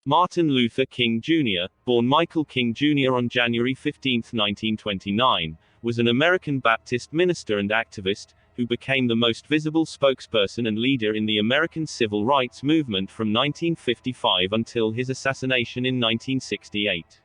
Martin Luther King Jr., born Michael King Jr. on January 15, 1929, was an American Baptist minister and activist, who became the most visible spokesperson and leader in the American civil rights movement from 1955 until his assassination in 1968.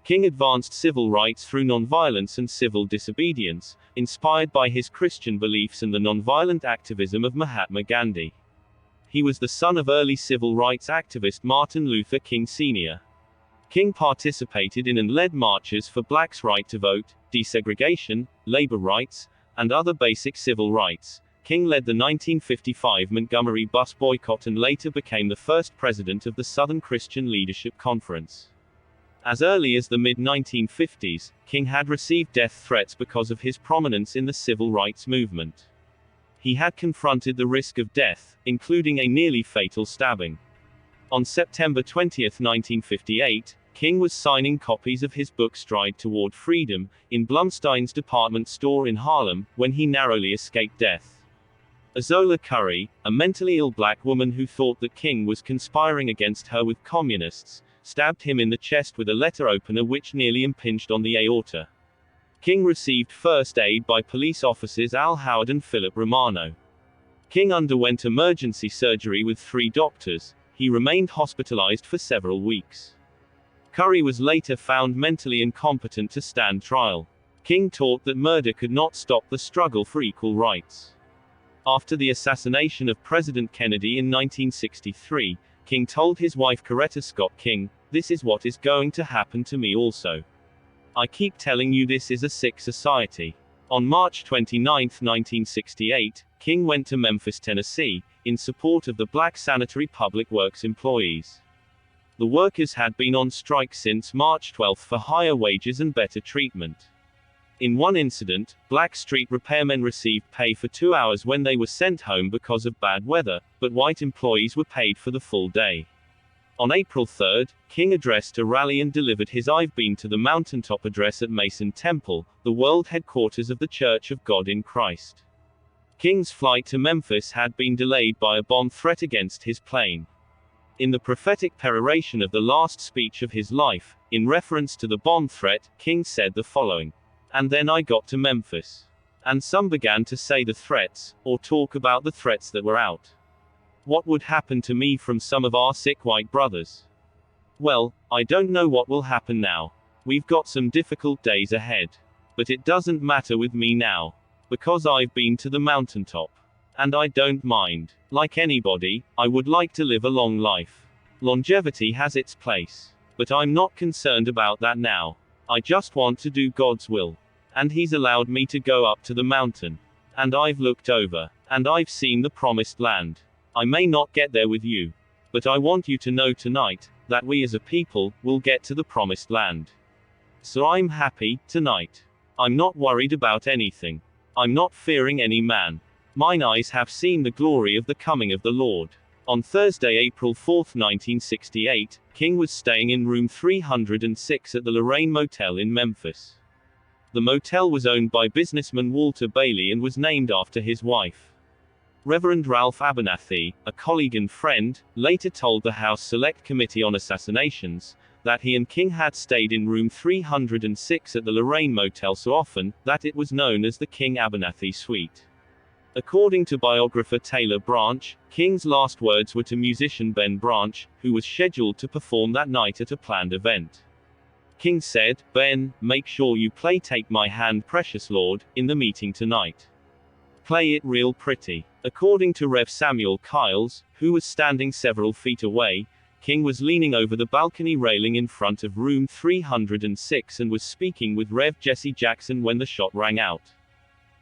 King advanced civil rights through nonviolence and civil disobedience, inspired by his Christian beliefs and the nonviolent activism of Mahatma Gandhi. He was the son of early civil rights activist Martin Luther King Sr. King participated in and led marches for blacks' right to vote, desegregation, labor rights, and other basic civil rights. King led the 1955 Montgomery bus boycott and later became the first president of the Southern Christian Leadership Conference. As early as the mid-1950s, King had received death threats because of his prominence in the civil rights movement. He had confronted the risk of death, including a nearly fatal stabbing. On September 20, 1958, King was signing copies of his book Stride Toward Freedom, in Blumstein's department store in Harlem, when he narrowly escaped death. Azola Curry, a mentally ill black woman who thought that King was conspiring against her with communists, stabbed him in the chest with a letter opener which nearly impinged on the aorta. King received first aid by police officers Al Howard and Philip Romano. King underwent emergency surgery with 3 doctors. He remained hospitalized for several weeks. Curry was later found mentally incompetent to stand trial. King taught that murder could not stop the struggle for equal rights. After the assassination of President Kennedy in 1963, King told his wife Coretta Scott King, "This is what is going to happen to me also. I keep telling you this is a sick society." On March 29, 1968, King went to Memphis, Tennessee, in support of the black sanitary public works employees. The workers had been on strike since March 12 for higher wages and better treatment. In one incident, black street repairmen received pay for 2 hours when they were sent home because of bad weather, but white employees were paid for the full day. On April 3, King addressed a rally and delivered his "I've Been to the Mountaintop Address" at Mason Temple, the world headquarters of the Church of God in Christ. King's flight to Memphis had been delayed by a bomb threat against his plane. In the prophetic peroration of the last speech of his life, in reference to the bomb threat, King said the following: "And then I got to Memphis. And some began to say the threats, or talk about the threats that were out. What would happen to me from some of our sick white brothers? Well, I don't know what will happen now. We've got some difficult days ahead. But it doesn't matter with me now. Because I've been to the mountaintop. And I don't mind. Like anybody, I would like to live a long life. Longevity has its place. But I'm not concerned about that now. I just want to do God's will. And He's allowed me to go up to the mountain. And I've looked over. And I've seen the promised land. I may not get there with you. But I want you to know tonight, that we as a people, will get to the promised land. So I'm happy, tonight. I'm not worried about anything. I'm not fearing any man. Mine eyes have seen the glory of the coming of the Lord." On Thursday, April 4, 1968, King was staying in room 306 at the Lorraine Motel in Memphis. The motel was owned by businessman Walter Bailey and was named after his wife. Reverend Ralph Abernathy, a colleague and friend, later told the House Select Committee on Assassinations, that he and King had stayed in room 306 at the Lorraine Motel so often, that it was known as the King-Abernathy Suite. According to biographer Taylor Branch, King's last words were to musician Ben Branch, who was scheduled to perform that night at a planned event. King said, "Ben, make sure you play Take My Hand Precious Lord, in the meeting tonight. Play it real pretty." According to Rev Samuel Kiles, who was standing several feet away, King was leaning over the balcony railing in front of room 306 and was speaking with Rev Jesse Jackson when the shot rang out.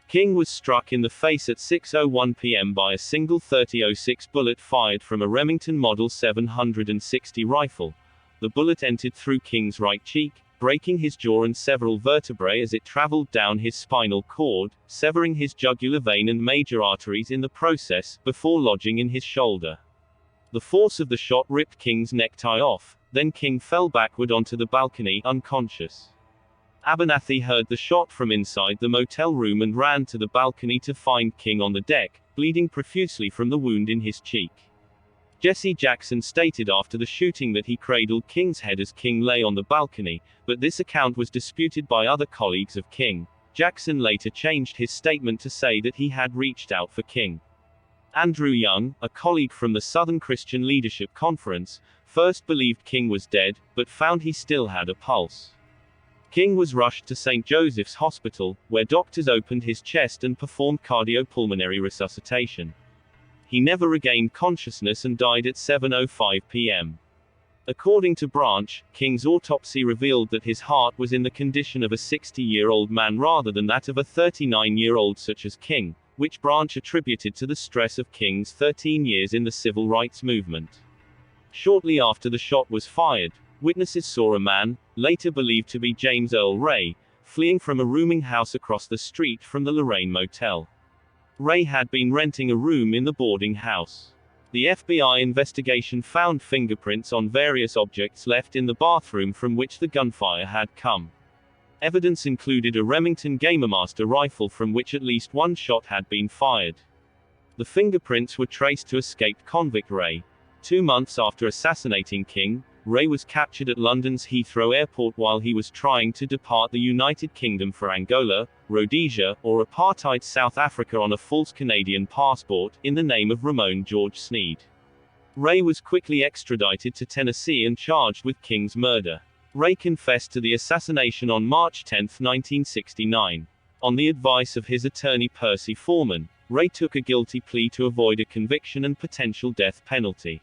King was struck in the face at 6:01 p.m. by a single .30-06 bullet fired from a Remington Model 760 rifle. The bullet entered through King's right cheek, breaking his jaw and several vertebrae as it traveled down his spinal cord, severing his jugular vein and major arteries in the process, before lodging in his shoulder. The force of the shot ripped King's necktie off, then King fell backward onto the balcony, unconscious. Abernathy heard the shot from inside the motel room and ran to the balcony to find King on the deck, bleeding profusely from the wound in his cheek. Jesse Jackson stated after the shooting that he cradled King's head as King lay on the balcony, but this account was disputed by other colleagues of King. Jackson later changed his statement to say that he had reached out for King. Andrew Young, a colleague from the Southern Christian Leadership Conference, first believed King was dead, but found he still had a pulse. King was rushed to St. Joseph's Hospital, where doctors opened his chest and performed cardiopulmonary resuscitation. He never regained consciousness and died at 7:05 p.m. According to Branch, King's autopsy revealed that his heart was in the condition of a 60-year-old man rather than that of a 39-year-old such as King, which Branch attributed to the stress of King's 13 years in the civil rights movement. Shortly after the shot was fired, witnesses saw a man, later believed to be James Earl Ray, fleeing from a rooming house across the street from the Lorraine Motel. Ray had been renting a room in the boarding house. The FBI investigation found fingerprints on various objects left in the bathroom from which the gunfire had come. Evidence included a Remington Gamermaster rifle from which at least one shot had been fired. The fingerprints were traced to escaped convict Ray. 2 months after assassinating King, Ray was captured at London's Heathrow Airport while he was trying to depart the United Kingdom for Angola, Rhodesia, or apartheid South Africa on a false Canadian passport, in the name of Ramon George Sneed. Ray was quickly extradited to Tennessee and charged with King's murder. Ray confessed to the assassination on March 10, 1969. On the advice of his attorney Percy Foreman, Ray took a guilty plea to avoid a conviction and potential death penalty.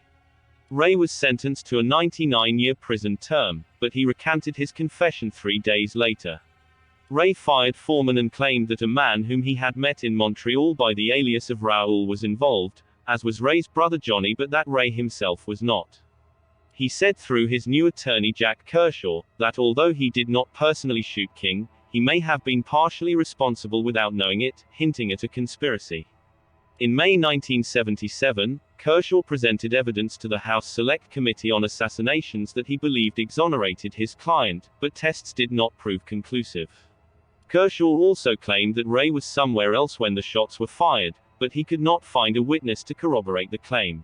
Ray was sentenced to a 99-year prison term, but he recanted his confession 3 days later. Ray fired Foreman and claimed that a man whom he had met in Montreal by the alias of Raoul was involved, as was Ray's brother Johnny, but that Ray himself was not. He said through his new attorney Jack Kershaw, that although he did not personally shoot King, he may have been partially responsible without knowing it, hinting at a conspiracy. In May 1977, Kershaw presented evidence to the House Select Committee on Assassinations that he believed exonerated his client, but tests did not prove conclusive. Kershaw also claimed that Ray was somewhere else when the shots were fired, but he could not find a witness to corroborate the claim.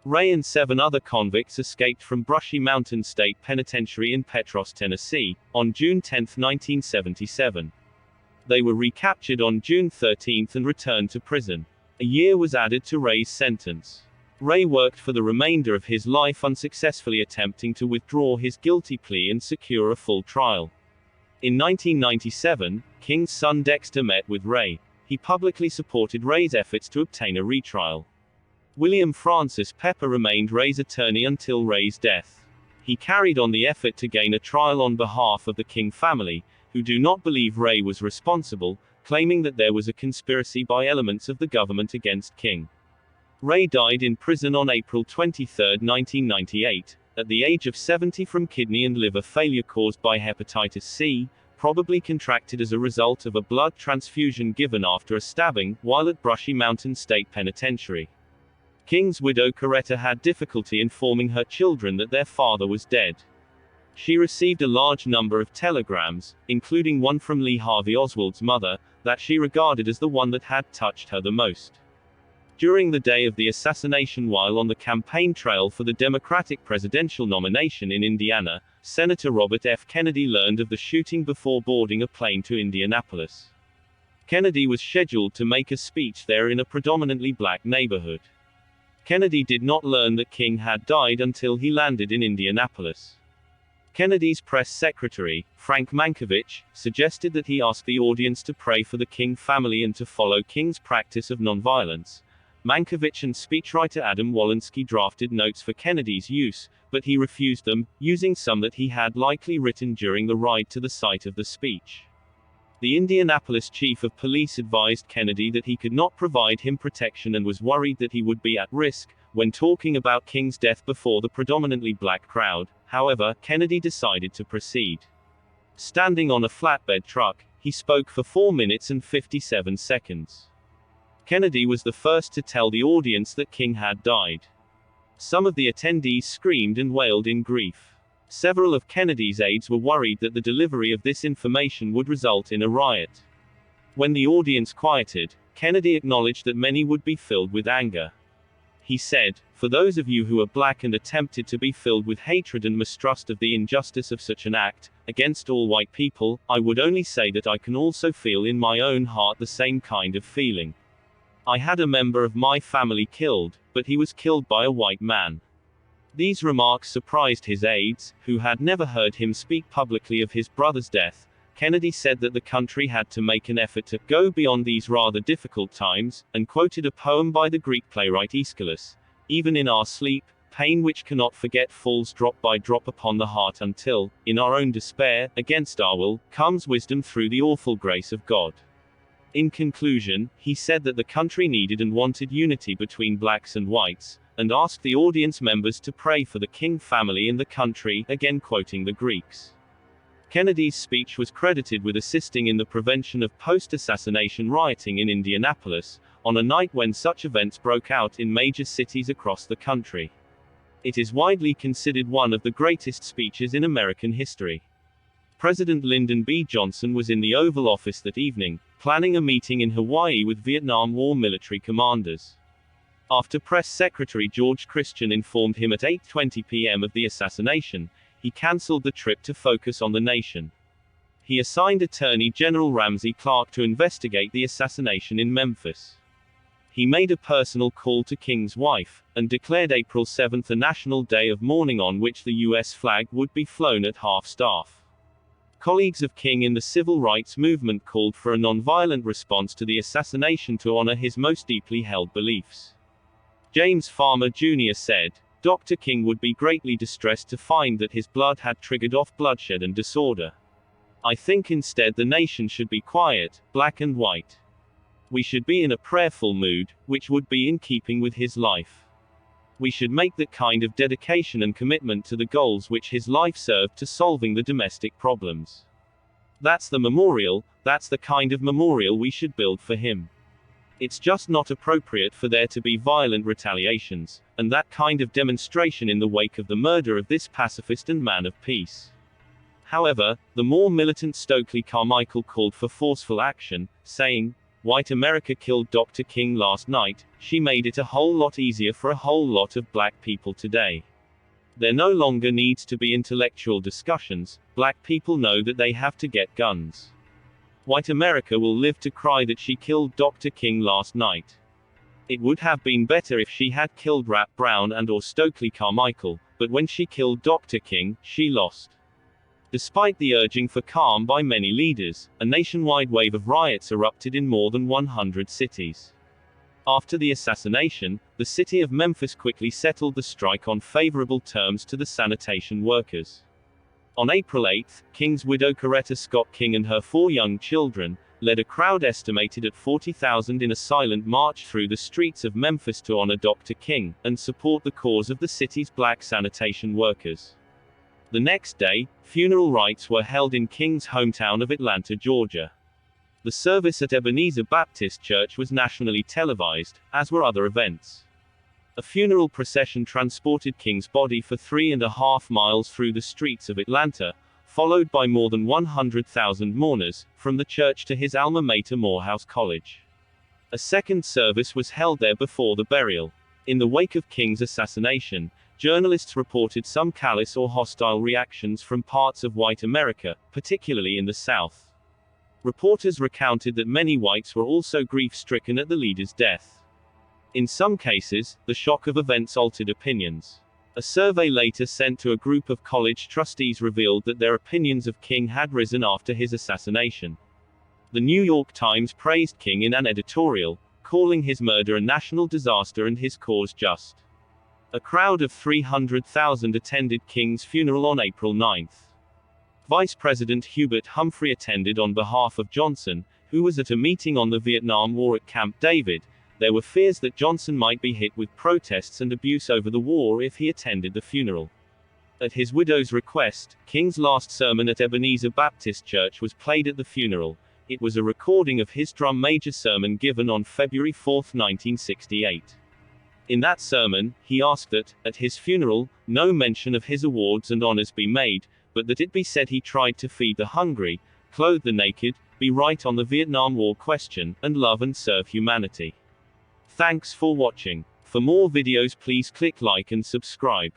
Ray and 7 other convicts escaped from Brushy Mountain State Penitentiary in Petros, Tennessee, on June 10, 1977. They were recaptured on June 13 and returned to prison. A year was added to Ray's sentence. Ray worked for the remainder of his life unsuccessfully attempting to withdraw his guilty plea and secure a full trial. In 1997, King's son Dexter met with Ray. He publicly supported Ray's efforts to obtain a retrial. William Francis Pepper remained Ray's attorney until Ray's death. He carried on the effort to gain a trial on behalf of the King family, who do not believe Ray was responsible, claiming that there was a conspiracy by elements of the government against King. Ray died in prison on April 23, 1998, at the age of 70 from kidney and liver failure caused by hepatitis C, probably contracted as a result of a blood transfusion given after a stabbing, while at Brushy Mountain State Penitentiary. King's widow Coretta had difficulty informing her children that their father was dead. She received a large number of telegrams, including one from Lee Harvey Oswald's mother, that she regarded as the one that had touched her the most. During the day of the assassination, while on the campaign trail for the Democratic presidential nomination in Indiana, Senator Robert F. Kennedy learned of the shooting before boarding a plane to Indianapolis. Kennedy was scheduled to make a speech there in a predominantly black neighborhood. Kennedy did not learn that King had died until he landed in Indianapolis. Kennedy's press secretary, Frank Mankiewicz, suggested that he ask the audience to pray for the King family and to follow King's practice of nonviolence. Mankiewicz and speechwriter Adam Walensky drafted notes for Kennedy's use, but he refused them, using some that he had likely written during the ride to the site of the speech. The Indianapolis chief of police advised Kennedy that he could not provide him protection and was worried that he would be at risk. When talking about King's death before the predominantly black crowd, however, Kennedy decided to proceed. Standing on a flatbed truck, he spoke for 4 minutes and 57 seconds. Kennedy was the first to tell the audience that King had died. Some of the attendees screamed and wailed in grief. Several of Kennedy's aides were worried that the delivery of this information would result in a riot. When the audience quieted, Kennedy acknowledged that many would be filled with anger. He said, "For those of you who are black and are tempted to be filled with hatred and mistrust of the injustice of such an act, against all white people, I would only say that I can also feel in my own heart the same kind of feeling. I had a member of my family killed, but he was killed by a white man." These remarks surprised his aides, who had never heard him speak publicly of his brother's death. Kennedy said that the country had to make an effort to go beyond these rather difficult times, and quoted a poem by the Greek playwright Aeschylus: "Even in our sleep, pain which cannot forget falls drop by drop upon the heart until, in our own despair, against our will, comes wisdom through the awful grace of God." In conclusion, he said that the country needed and wanted unity between blacks and whites, and asked the audience members to pray for the King family and the country, again quoting the Greeks. Kennedy's speech was credited with assisting in the prevention of post-assassination rioting in Indianapolis, on a night when such events broke out in major cities across the country. It is widely considered one of the greatest speeches in American history. President Lyndon B. Johnson was in the Oval Office that evening, planning a meeting in Hawaii with Vietnam War military commanders. After Press Secretary George Christian informed him at 8:20 p.m. of the assassination, he cancelled the trip to focus on the nation. He assigned Attorney General Ramsey Clark to investigate the assassination in Memphis. He made a personal call to King's wife, and declared April 7 a national day of mourning on which the U.S. flag would be flown at half-staff. Colleagues of King in the civil rights movement called for a nonviolent response to the assassination to honor his most deeply held beliefs. James Farmer Jr. said, "Dr. King would be greatly distressed to find that his blood had triggered off bloodshed and disorder. I think instead the nation should be quiet, black and white. We should be in a prayerful mood, which would be in keeping with his life. We should make that kind of dedication and commitment to the goals which his life served to solving the domestic problems. That's the memorial, that's the kind of memorial we should build for him. It's just not appropriate for there to be violent retaliations, and that kind of demonstration in the wake of the murder of this pacifist and man of peace." However, the more militant Stokely Carmichael called for forceful action, saying, "White America killed Dr. King last night, she made it a whole lot easier for a whole lot of black people today. There no longer needs to be intellectual discussions, black people know that they have to get guns. White America will live to cry that she killed Dr. King last night. It would have been better if she had killed Rap Brown and or Stokely Carmichael, but when she killed Dr. King, she lost." Despite the urging for calm by many leaders, a nationwide wave of riots erupted in more than 100 cities. After the assassination, the city of Memphis quickly settled the strike on favorable terms to the sanitation workers. On April 8, King's widow Coretta Scott King and her 4 young children led a crowd estimated at 40,000 in a silent march through the streets of Memphis to honor Dr. King, and support the cause of the city's black sanitation workers. The next day, funeral rites were held in King's hometown of Atlanta, Georgia. The service at Ebenezer Baptist Church was nationally televised, as were other events. A funeral procession transported King's body for 3.5 miles through the streets of Atlanta, followed by more than 100,000 mourners, from the church to his alma mater Morehouse College. A second service was held there before the burial. In the wake of King's assassination, journalists reported some callous or hostile reactions from parts of white America, particularly in the South. Reporters recounted that many whites were also grief-stricken at the leader's death. In some cases, the shock of events altered opinions. A survey later sent to a group of college trustees revealed that their opinions of King had risen after his assassination. The New York Times praised King in an editorial, calling his murder a national disaster and his cause just. A crowd of 300,000 attended King's funeral on April 9. Vice President Hubert Humphrey attended on behalf of Johnson, who was at a meeting on the Vietnam War at Camp David. There were fears that Johnson might be hit with protests and abuse over the war if he attended the funeral. At his widow's request, King's last sermon at Ebenezer Baptist Church was played at the funeral. It was a recording of his drum major sermon given on February 4, 1968. In that sermon, he asked that, at his funeral, no mention of his awards and honors be made, but that it be said he tried to feed the hungry, clothe the naked, be right on the Vietnam War question, and love and serve humanity. Thanks for watching. For more videos please click like and subscribe.